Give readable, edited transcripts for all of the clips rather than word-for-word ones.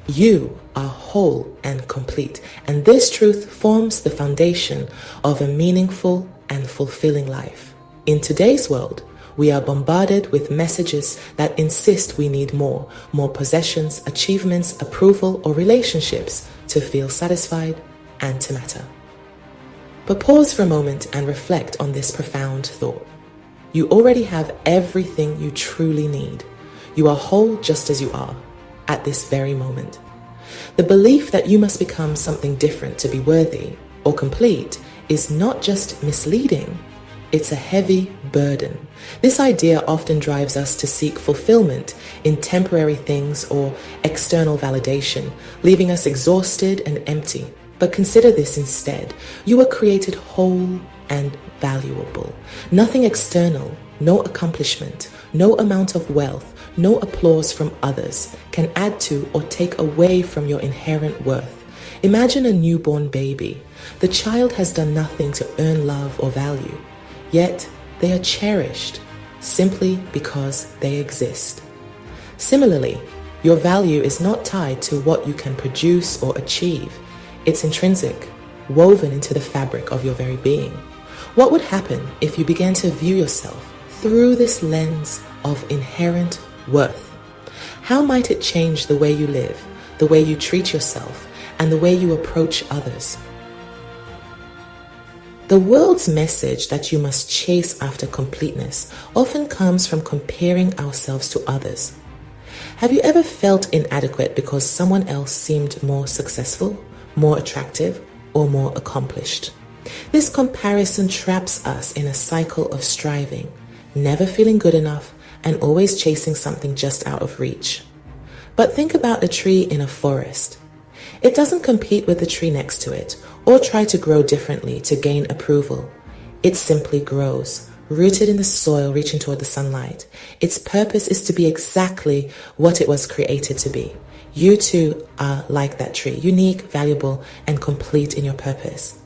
You are whole and complete, and this truth forms the foundation of a meaningful and fulfilling life. In today's world, we are bombarded with messages that insist we need more possessions, achievements, approval, or relationships to feel satisfied and to matter. But pause for a moment and reflect on this profound thought. You already have everything you truly need. You are whole just as you are, at this very moment. The belief that you must become something different to be worthy or complete is not just misleading, it's a heavy burden. This idea often drives us to seek fulfillment in temporary things or external validation, leaving us exhausted and empty. But consider this instead. You were created whole and valuable. Nothing external, no accomplishment, no amount of wealth, no applause from others can add to or take away from your inherent worth. Imagine a newborn baby. The child has done nothing to earn love or value, yet they are cherished simply because they exist. Similarly, your value is not tied to what you can produce or achieve. It's intrinsic, woven into the fabric of your very being. What would happen if you began to view yourself through this lens of inherent worth? How might it change the way you live, the way you treat yourself, and the way you approach others? The world's message that you must chase after completeness often comes from comparing ourselves to others. Have you ever felt inadequate because someone else seemed more successful, more attractive, or more accomplished? This comparison traps us in a cycle of striving, never feeling good enough, and always chasing something just out of reach. But think about a tree in a forest. It doesn't compete with the tree next to it or try to grow differently to gain approval. It simply grows, rooted in the soil, reaching toward the sunlight. Its purpose is to be exactly what it was created to be. You too are like that tree, unique, valuable, and complete in your purpose.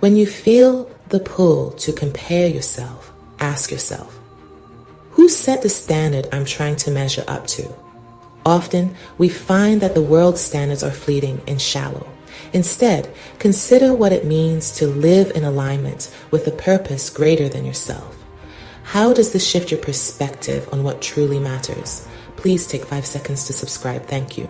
When you feel the pull to compare yourself, ask yourself, who set the standard I'm trying to measure up to? Often, we find that the world's standards are fleeting and shallow. Instead, consider what it means to live in alignment with a purpose greater than yourself. How does this shift your perspective on what truly matters? Please take 5 seconds to subscribe. Thank you.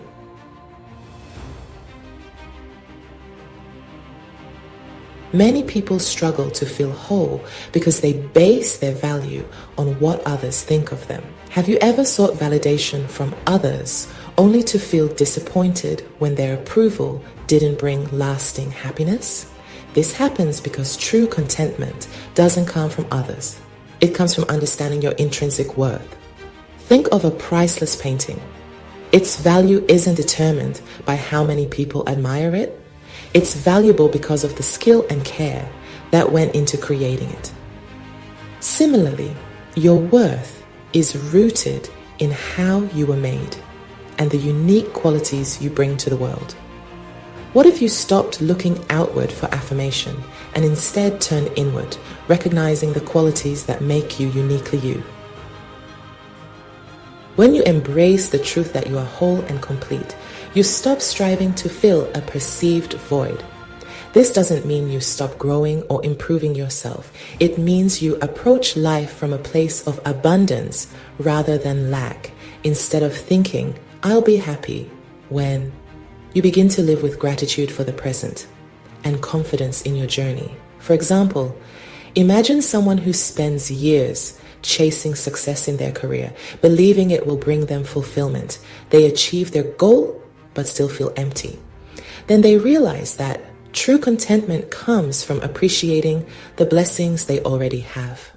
Many people struggle to feel whole because they base their value on what others think of them. Have you ever sought validation from others only to feel disappointed when their approval didn't bring lasting happiness? This happens because true contentment doesn't come from others. It comes from understanding your intrinsic worth. Think of a priceless painting. Its value isn't determined by how many people admire it. It's valuable because of the skill and care that went into creating it. Similarly, your worth is rooted in how you were made and the unique qualities you bring to the world. What if you stopped looking outward for affirmation and instead turned inward, recognizing the qualities that make you uniquely you? When you embrace the truth that you are whole and complete, you stop striving to fill a perceived void. This doesn't mean you stop growing or improving yourself. It means you approach life from a place of abundance rather than lack. Instead of thinking, I'll be happy when, you begin to live with gratitude for the present and confidence in your journey. For example, imagine someone who spends years chasing success in their career, believing it will bring them fulfillment. They achieve their goal, but still feel empty. Then they realize that true contentment comes from appreciating the blessings they already have.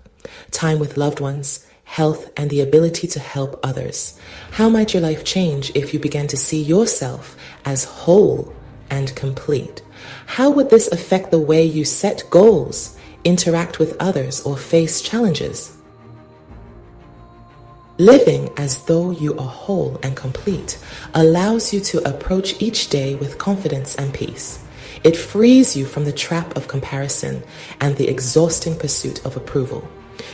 Time with loved ones, health, and the ability to help others. How might your life change if you began to see yourself as whole and complete? How would this affect the way you set goals, interact with others, or face challenges? Living as though you are whole and complete allows you to approach each day with confidence and peace. It frees you from the trap of comparison and the exhausting pursuit of approval.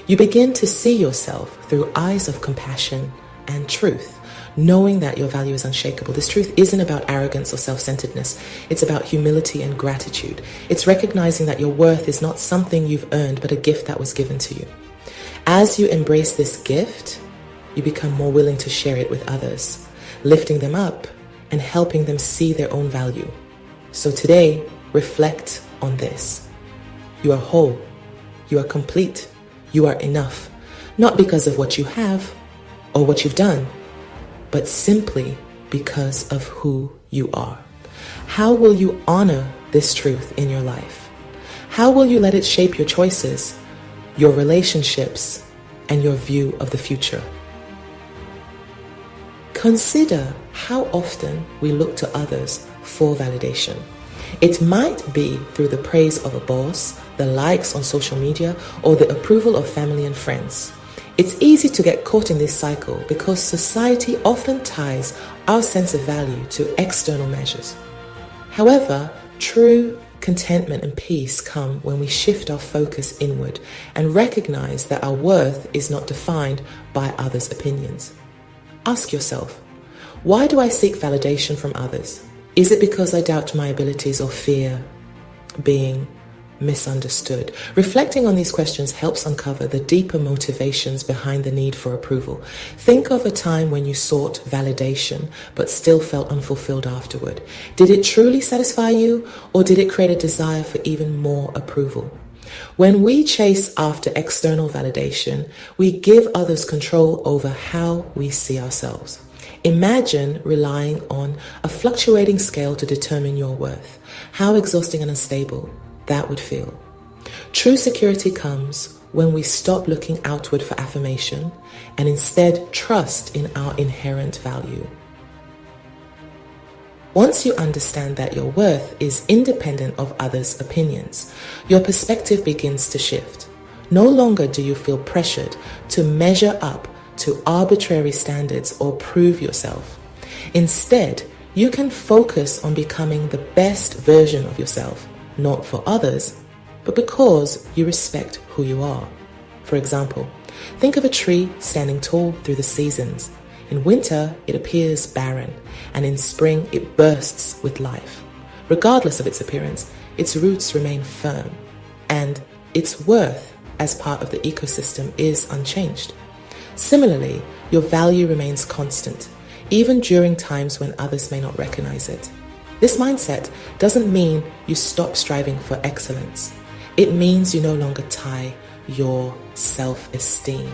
You begin to see yourself through eyes of compassion and truth, knowing that your value is unshakable. This truth isn't about arrogance or self-centeredness. It's about humility and gratitude. It's recognizing that your worth is not something you've earned, but a gift that was given to you. As you embrace this gift, you become more willing to share it with others, lifting them up and helping them see their own value. So today, reflect on this. You are whole. You are complete. You are enough. Not because of what you have or what you've done, but simply because of who you are. How will you honor this truth in your life? How will you let it shape your choices, your relationships, and your view of the future? Consider how often we look to others for validation. It might be through the praise of a boss, the likes on social media, or the approval of family and friends. It's easy to get caught in this cycle because society often ties our sense of value to external measures. However, true contentment and peace come when we shift our focus inward and recognize that our worth is not defined by others' opinions. Ask yourself, why do I seek validation from others? Is it because I doubt my abilities or fear being misunderstood? Reflecting on these questions helps uncover the deeper motivations behind the need for approval. Think of a time when you sought validation but still felt unfulfilled afterward. Did it truly satisfy you, or did it create a desire for even more approval? When we chase after external validation, we give others control over how we see ourselves. Imagine relying on a fluctuating scale to determine your worth. How exhausting and unstable that would feel. True security comes when we stop looking outward for affirmation and instead trust in our inherent value. Once you understand that your worth is independent of others' opinions, your perspective begins to shift. No longer do you feel pressured to measure up to arbitrary standards or prove yourself. Instead, you can focus on becoming the best version of yourself, not for others, but because you respect who you are. For example, think of a tree standing tall through the seasons. In winter, it appears barren, and in spring, it bursts with life. Regardless of its appearance, its roots remain firm, and its worth as part of the ecosystem is unchanged. Similarly, your value remains constant, even during times when others may not recognize it. This mindset doesn't mean you stop striving for excellence. It means you no longer tie your self-esteem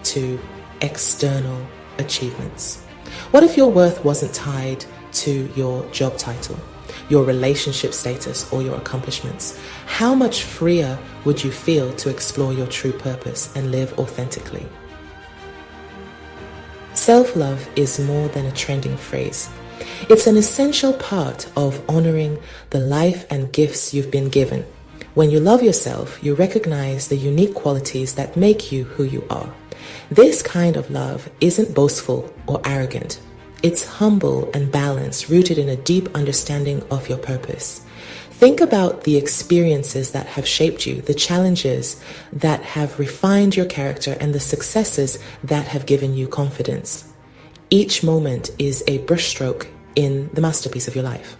to external achievements. What if your worth wasn't tied to your job title, your relationship status, or your accomplishments? How much freer would you feel to explore your true purpose and live authentically? Self-love is more than a trending phrase. It's an essential part of honoring the life and gifts you've been given. When you love yourself, you recognize the unique qualities that make you who you are. This kind of love isn't boastful or arrogant. It's humble and balanced, rooted in a deep understanding of your purpose. Think about the experiences that have shaped you, the challenges that have refined your character, and the successes that have given you confidence. Each moment is a brushstroke in the masterpiece of your life.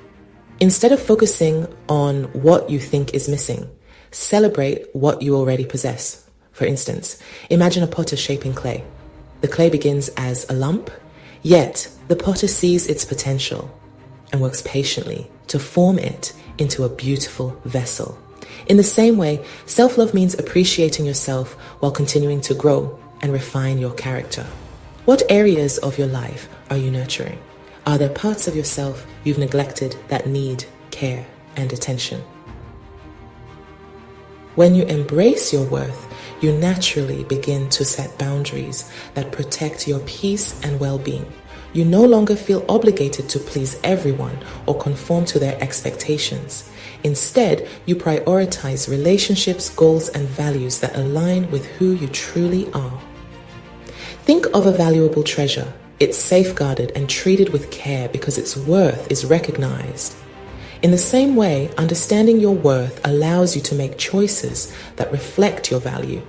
Instead of focusing on what you think is missing, celebrate what you already possess. For instance, imagine a potter shaping clay. The clay begins as a lump, yet the potter sees its potential and works patiently to form it into a beautiful vessel. In the same way, self-love means appreciating yourself while continuing to grow and refine your character. What areas of your life are you nurturing? Are there parts of yourself you've neglected that need care and attention? When you embrace your worth, you naturally begin to set boundaries that protect your peace and well-being. You no longer feel obligated to please everyone or conform to their expectations. Instead, you prioritize relationships, goals, and values that align with who you truly are. Think of a valuable treasure. It's safeguarded and treated with care because its worth is recognized. In the same way, understanding your worth allows you to make choices that reflect your value.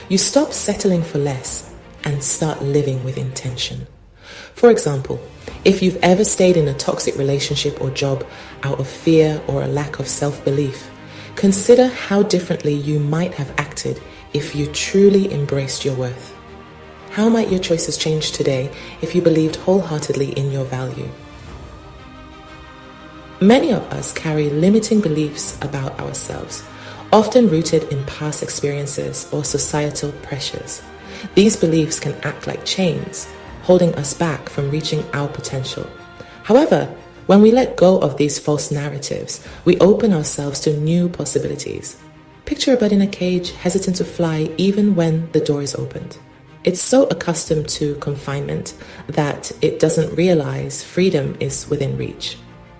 You stop settling for less and start living with intention. For example, if you've ever stayed in a toxic relationship or job out of fear or a lack of self-belief, consider how differently you might have acted if you truly embraced your worth. How might your choices change today if you believed wholeheartedly in your value? Many of us carry limiting beliefs about ourselves, often rooted in past experiences or societal pressures. These beliefs can act like chains, holding us back from reaching our potential. However, when we let go of these false narratives, we open ourselves to new possibilities. Picture a bird in a cage, hesitant to fly even when the door is opened. It's so accustomed to confinement that it doesn't realize freedom is within reach.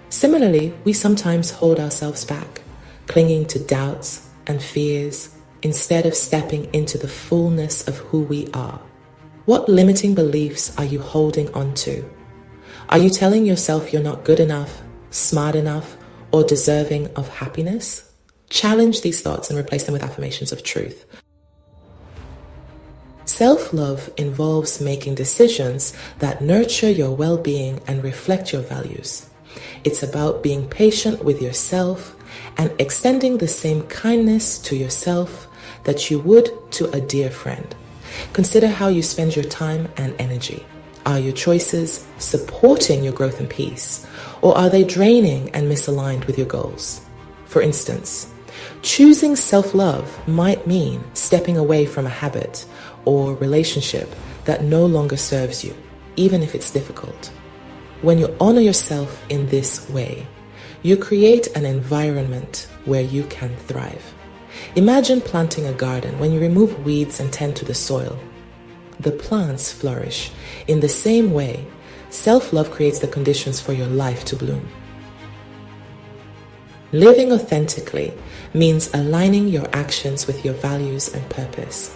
Similarly, we sometimes hold ourselves back, clinging to doubts and fears instead of stepping into the fullness of who we are. What limiting beliefs are you holding on to? Are you telling yourself you're not good enough, smart enough, or deserving of happiness? Challenge these thoughts and replace them with affirmations of truth. Self-love involves making decisions that nurture your well-being and reflect your values. It's about being patient with yourself and extending the same kindness to yourself that you would to a dear friend. Consider how you spend your time and energy. Are your choices supporting your growth and peace, or are they draining and misaligned with your goals? For instance, choosing self-love might mean stepping away from a habit or relationship that no longer serves you, even if it's difficult. When you honor yourself in this way, you create an environment where you can thrive. Imagine planting a garden. When you remove weeds and tend to the soil, the plants flourish. In the same way, self-love creates the conditions for your life to bloom. Living authentically means aligning your actions with your values and purpose.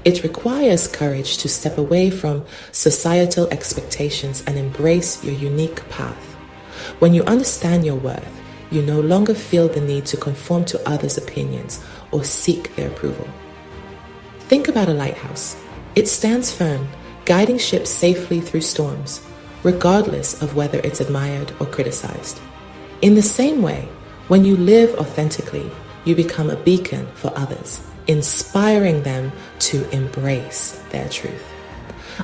It requires courage to step away from societal expectations and embrace your unique path. When you understand your worth, you no longer feel the need to conform to others' opinions or seek their approval. Think about a lighthouse. It stands firm, guiding ships safely through storms, regardless of whether it's admired or criticized. In the same way, when you live authentically, you become a beacon for others, inspiring them to embrace their truth.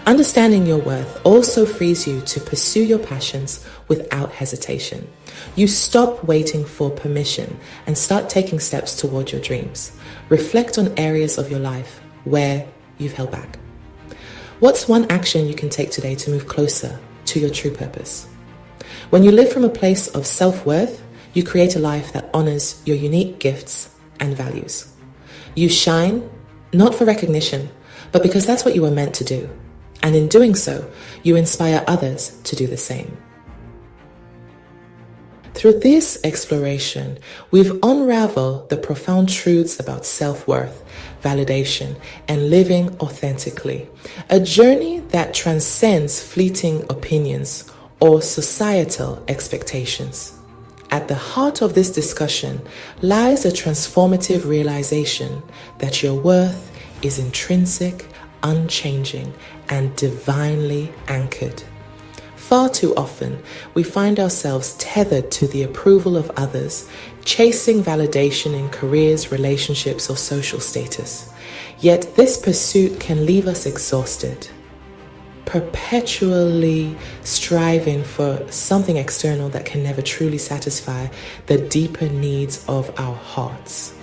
Understanding your worth also frees you to pursue your passions without hesitation. You stop waiting for permission and start taking steps toward your dreams. Reflect on areas of your life where you've held back. What's one action you can take today to move closer to your true purpose? When you live from a place of self-worth, you create a life that honors your unique gifts and values. You shine, not for recognition, but because that's what you were meant to do. And in doing so, you inspire others to do the same. Through this exploration, we've unraveled the profound truths about self-worth, validation, and living authentically. A journey that transcends fleeting opinions or societal expectations. At the heart of this discussion lies a transformative realization that your worth is intrinsic, unchanging, and divinely anchored. Far too often, we find ourselves tethered to the approval of others, chasing validation in careers, relationships, or social status. Yet this pursuit can leave us exhausted, perpetually striving for something external that can never truly satisfy the deeper needs of our hearts.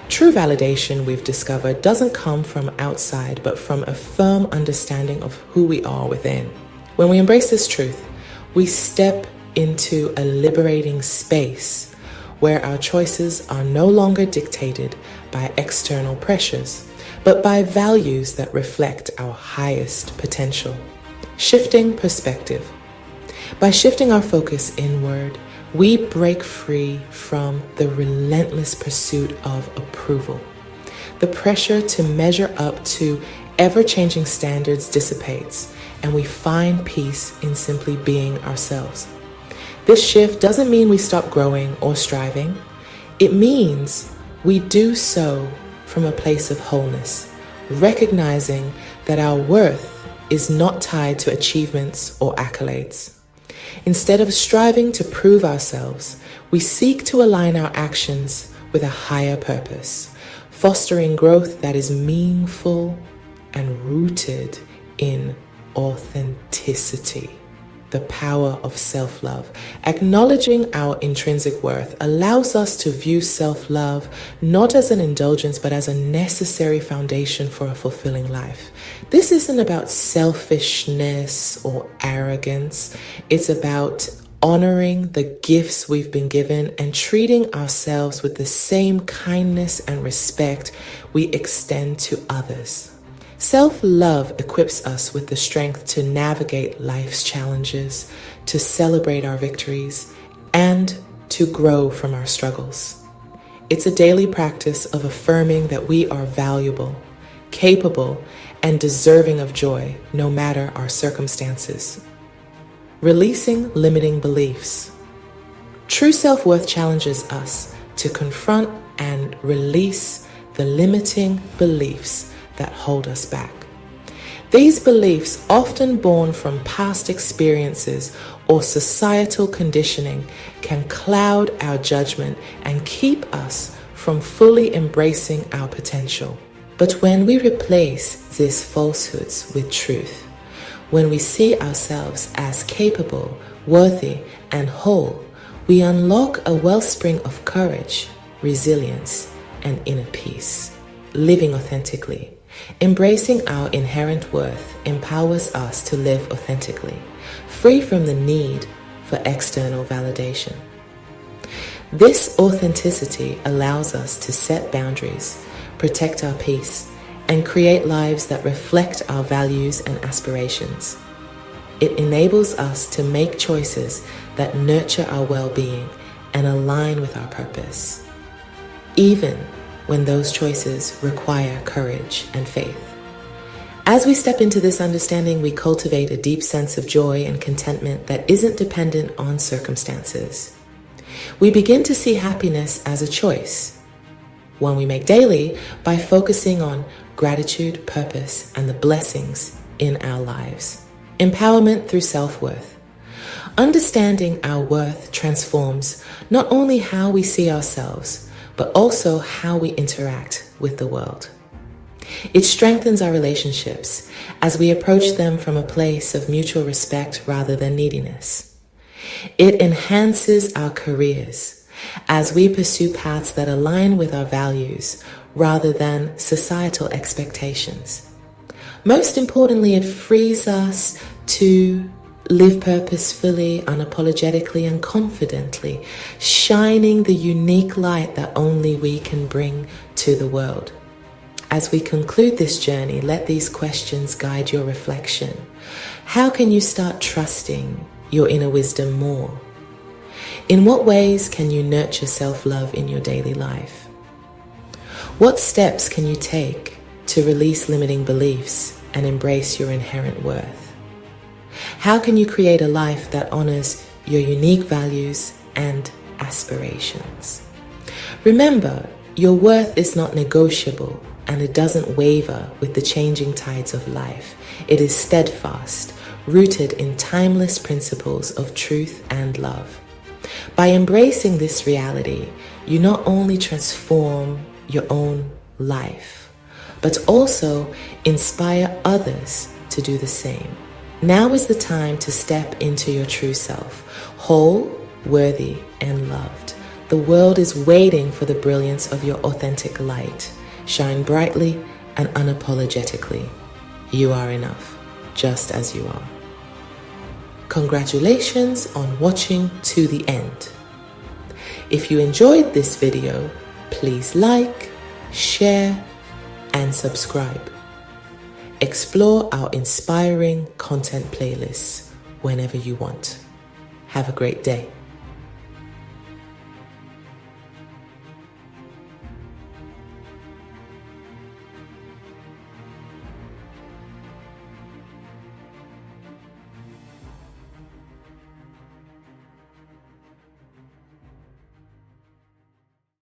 True validation, we've discovered, doesn't come from outside, but from a firm understanding of who we are within. When we embrace this truth, we step into a liberating space where our choices are no longer dictated by external pressures, but by values that reflect our highest potential. Shifting perspective. By shifting our focus inward, we break free from the relentless pursuit of approval. The pressure to measure up to ever-changing standards dissipates, and we find peace in simply being ourselves. This shift doesn't mean we stop growing or striving. It means we do so from a place of wholeness, recognizing that our worth is not tied to achievements or accolades. Instead of striving to prove ourselves, we seek to align our actions with a higher purpose, fostering growth that is meaningful and rooted in authenticity. The power of self-love. Acknowledging our intrinsic worth allows us to view self-love not as an indulgence, but as a necessary foundation for a fulfilling life. This isn't about selfishness or arrogance. It's about honoring the gifts we've been given and treating ourselves with the same kindness and respect we extend to others. Self-love equips us with the strength to navigate life's challenges, to celebrate our victories, and to grow from our struggles. It's a daily practice of affirming that we are valuable, capable, and deserving of joy, no matter our circumstances. Releasing limiting beliefs. True self-worth challenges us to confront and release the limiting beliefs that hold us back. These beliefs, often born from past experiences or societal conditioning, can cloud our judgment and keep us from fully embracing our potential. But when we replace these falsehoods with truth, when we see ourselves as capable, worthy, and whole, we unlock a wellspring of courage, resilience, and inner peace. Living authentically. Embracing our inherent worth empowers us to live authentically, free from the need for external validation. This authenticity allows us to set boundaries, protect our peace, and create lives that reflect our values and aspirations. It enables us to make choices that nurture our well-being and align with our purpose, even when those choices require courage and faith. As we step into this understanding, we cultivate a deep sense of joy and contentment that isn't dependent on circumstances. We begin to see happiness as a choice, one we make daily by focusing on gratitude, purpose, and the blessings in our lives. Empowerment through self-worth. Understanding our worth transforms not only how we see ourselves, but also how we interact with the world. It strengthens our relationships as we approach them from a place of mutual respect rather than neediness. It enhances our careers as we pursue paths that align with our values rather than societal expectations. Most importantly, it frees us to live purposefully, unapologetically, and confidently, shining the unique light that only we can bring to the world. As we conclude this journey, let these questions guide your reflection. How can you start trusting your inner wisdom more? In what ways can you nurture self-love in your daily life? What steps can you take to release limiting beliefs and embrace your inherent worth? How can you create a life that honors your unique values and aspirations? Remember, your worth is not negotiable and it doesn't waver with the changing tides of life. It is steadfast, rooted in timeless principles of truth and love. By embracing this reality, you not only transform your own life, but also inspire others to do the same. Now is the time to step into your true self, whole, worthy, and loved. The world is waiting for the brilliance of your authentic light. Shine brightly and unapologetically. You are enough, just as you are. Congratulations on watching to the end. If you enjoyed this video, please like, share, and subscribe. Explore our inspiring content playlists whenever you want. Have a great day.